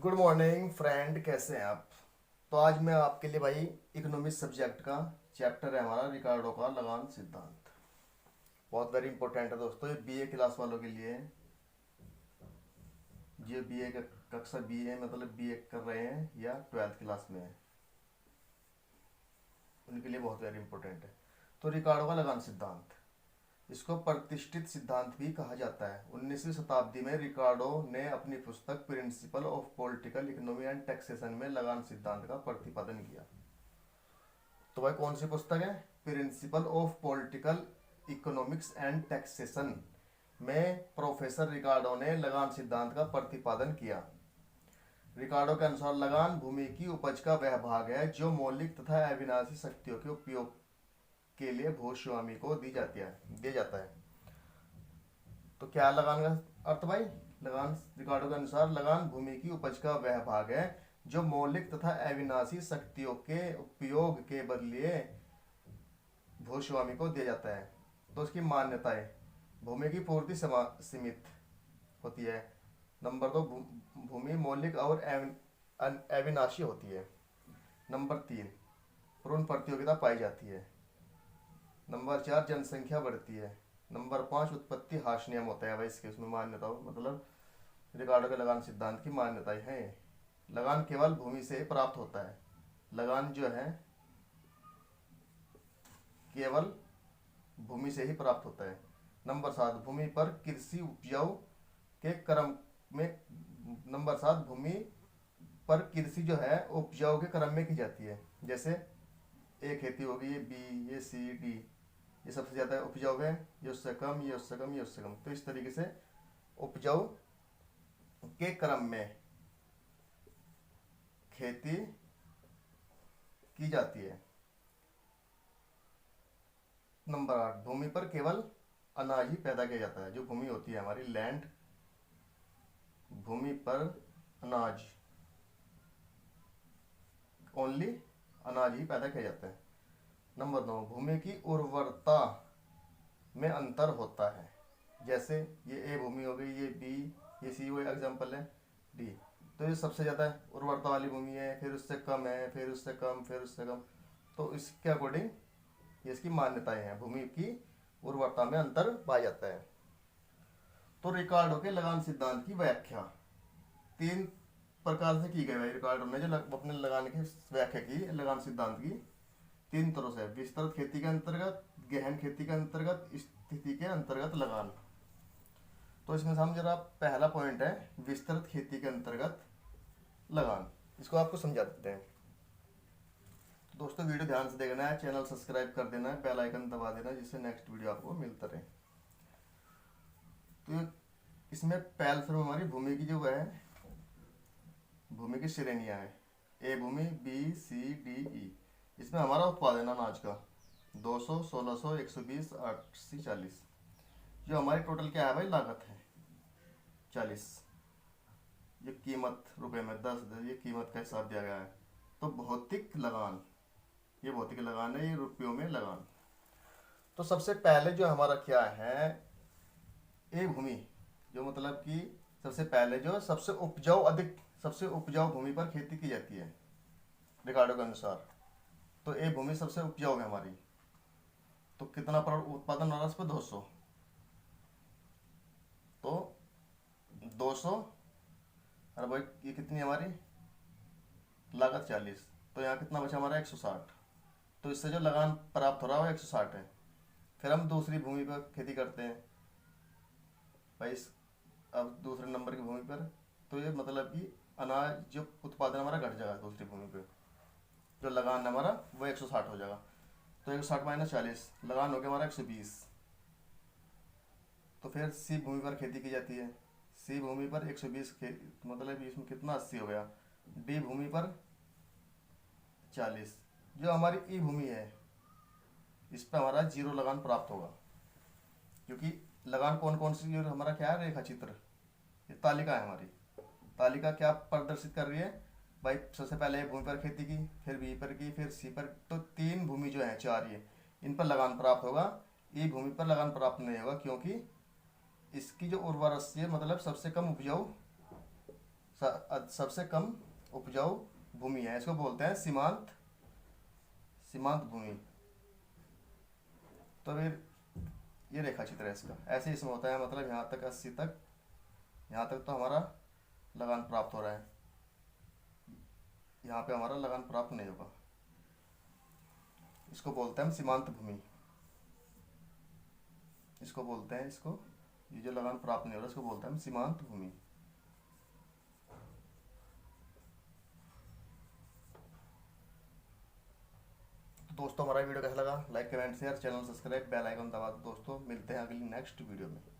Good morning friend, कैसे हैं आप। तो आज मैं आपके लिए भाई इकोनॉमिक्स सब्जेक्ट का चैप्टर है हमारा रिकार्डो का लगान सिद्धांत। बहुत वेरी इंपॉर्टेंट है दोस्तों, ये बीए क्लास वालों के लिए है। जो बीए का कक्षा बीए मतलब बीए कर रहे हैं या ट्वेल्थ क्लास में है, उनके लिए बहुत वेरी इंपॉर्टेंट है। तो रिकार्डो का लगान सिद्धांत, इसको प्रतिष्ठित सिद्धांत भी कहा जाता है। 19वीं शताब्दी में रिकार्डो ने अपनी पुस्तक principle of political economy and taxation में लगान सिद्धांत का प्रतिपादन किया। तो भाई कौन सी पुस्तक है? Principle of political economics and taxation में प्रोफेसर रिकार्डो ने लगान सिद्धांत का प्रतिपादन किया। रिकार्डो के अनुसार लगान भूमि की उपज का वह भाग है जो मौलिक तथा अविनाशी शक्तियों के उपयोग के लिए भूस्वामी को दिया जाता है। तो क्या लगान का अर्थ भाई? लगान रिकार्डो के अनुसार लगान भूमि की उपज का वह भाग है जो मौलिक तथा अविनाशी शक्तियों के उपयोग के बदले भूस्वामी को दिया जाता है। तो उसकी मान्यताएं: भूमि की पूर्ति सीमित होती है। नंबर 2, भूमि मौलिक और अविनाशी होती है। नंबर 3, पूर्ण प्रतियोगिता पाई जाती है। नंबर 4, जनसंख्या बढ़ती है। नंबर 5, उत्पत्ति ह्रास नियम होता है भाई इसके, उसमें मान्यताओं मतलब रिकार्डो के लगान सिद्धांत की मान्यताएं हैं। लगान केवल भूमि से ही प्राप्त होता है। लगान जो है केवल भूमि से ही प्राप्त होता है। नंबर 7, भूमि पर कृषि उपजाऊ के क्रम में भूमि पर कृषि जो है उपजाऊ के क्रम में की जाती है। जैसे ए खेती होगी, ये बी, ये सी, डी, ये सबसे ज़्यादा उपजाऊ है, ये उससे कम, ये उससे कम, ये उससे कम। तो इस तरीके से उपजाऊ के क्रम में खेती की जाती है। नंबर 8, भूमि पर केवल अनाज ही पैदा किया जाता है। जो भूमि होती है हमारी लैंड, भूमि पर अनाज, ओनली अनाज ही पैदा किया जाता है। नंबर 9, भूमि की उर्वरता में अंतर होता है। जैसे ये ए भूमि हो गई, ये बी, ये सी वो एग्जाम्पल है, डी। तो ये सबसे ज़्यादा उर्वरता वाली भूमि है, फिर उससे कम है, फिर उससे कम, फिर उससे कम। तो इसके अकॉर्डिंग ये इसकी मान्यताएं हैं। भूमि की उर्वरता में अंतर पाया जाता है। तो रिकार्डो के लगान सिद्धांत की व्याख्या 3 प्रकार से की गई है। रिकार्डो ने जो अपने लगान की व्याख्या की लगान सिद्धांत की 3 तरह से: विस्तृत खेती के अंतर्गत, गहन खेती के अंतर्गत, स्थिति के अंतर्गत लगान। तो इसमें हम जरा पहला पॉइंट है विस्तृत खेती के अंतर्गत लगान, इसको आपको समझा देते हैं। तो दोस्तों वीडियो ध्यान से देखना है, चैनल सब्सक्राइब कर देना है, बेल आइकन दबा देना है, जिससे नेक्स्ट वीडियो आपको मिलता रहे। तो इसमें पहल फिर हमारी भूमि की जो है भूमि की श्रेणियां है। ए भूमि, बी, सी, डी, ई। इसमें हमारा उत्पादन अनाज का 200, 1600, 120, 80, 40। जो हमारी टोटल क्या है भाई? लागत है 40। ये कीमत रुपए में 10, ये कीमत का हिसाब दिया गया है। तो भौतिक लगान, ये भौतिक लगान है, ये रुपयों में लगान। तो सबसे पहले जो हमारा क्या है, ए भूमि, जो मतलब कि सबसे पहले जो सबसे उपजाऊ भूमि पर खेती की जाती है रिकार्डो के अनुसार। तो ए भूमि सबसे उपजाऊ है हमारी। तो कितना पर उत्पादन हो रहा है इस पर? 200। तो 200, अरे भाई ये कितनी हमारी लागत? 40। तो यहाँ कितना बचा हमारा? 160। तो इससे जो लगान प्राप्त हो रहा है वो 160 है। फिर हम दूसरी भूमि पर खेती करते हैं भाई, अब दूसरे नंबर की भूमि पर। तो ये मतलब कि अनाज जो उत्पादन हमारा घट जाएगा दूसरी भूमि पे, जो लगान हमारा वो 160 हो जाएगा। तो 160 माइनस 40, लगान हो गया हमारा 120। तो फिर सी भूमि पर खेती की जाती है। सी भूमि पर 120 मतलब इसमें कितना 80 हो गया। डी भूमि पर 40। जो हमारी ई भूमि है इस पर हमारा 0 लगान प्राप्त होगा, क्योंकि लगान कौन कौन सी हमारा क्या है? रेखा चित्र, ये तालिका है हमारी। तालिका क्या प्रदर्शित कर रही है भाई? सबसे पहले ए भूमि पर खेती की, फिर बी पर की, फिर सी पर। तो 3 भूमि जो है 4, ये इन पर लगान प्राप्त होगा। ई भूमि पर लगान प्राप्त नहीं होगा, क्योंकि इसकी जो उर्वरता मतलब सबसे कम उपजाऊ सबसे कम उपजाऊ भूमि है, इसको बोलते हैं सीमांत सीमांत भूमि। तो फिर ये रेखा चित्र है इसका, ऐसे इसमें होता है, मतलब यहाँ तक 80 तक, यहाँ तक तो हमारा लगान प्राप्त हो रहा है, यहाँ पे हमारा लगान प्राप्त नहीं होगा। इसको बोलते हैं हम सीमांत भूमि, इसको बोलते हैं, इसको ये जो लगान प्राप्त नहीं हो रहा इसको बोलते हैं हम सीमांत भूमि। तो दोस्तों हमारा वीडियो कैसा लगा, like comment share, channel subscribe, bell icon दबा दो दोस्तों। मिलते हैं अगली नेक्स्ट वीडियो में।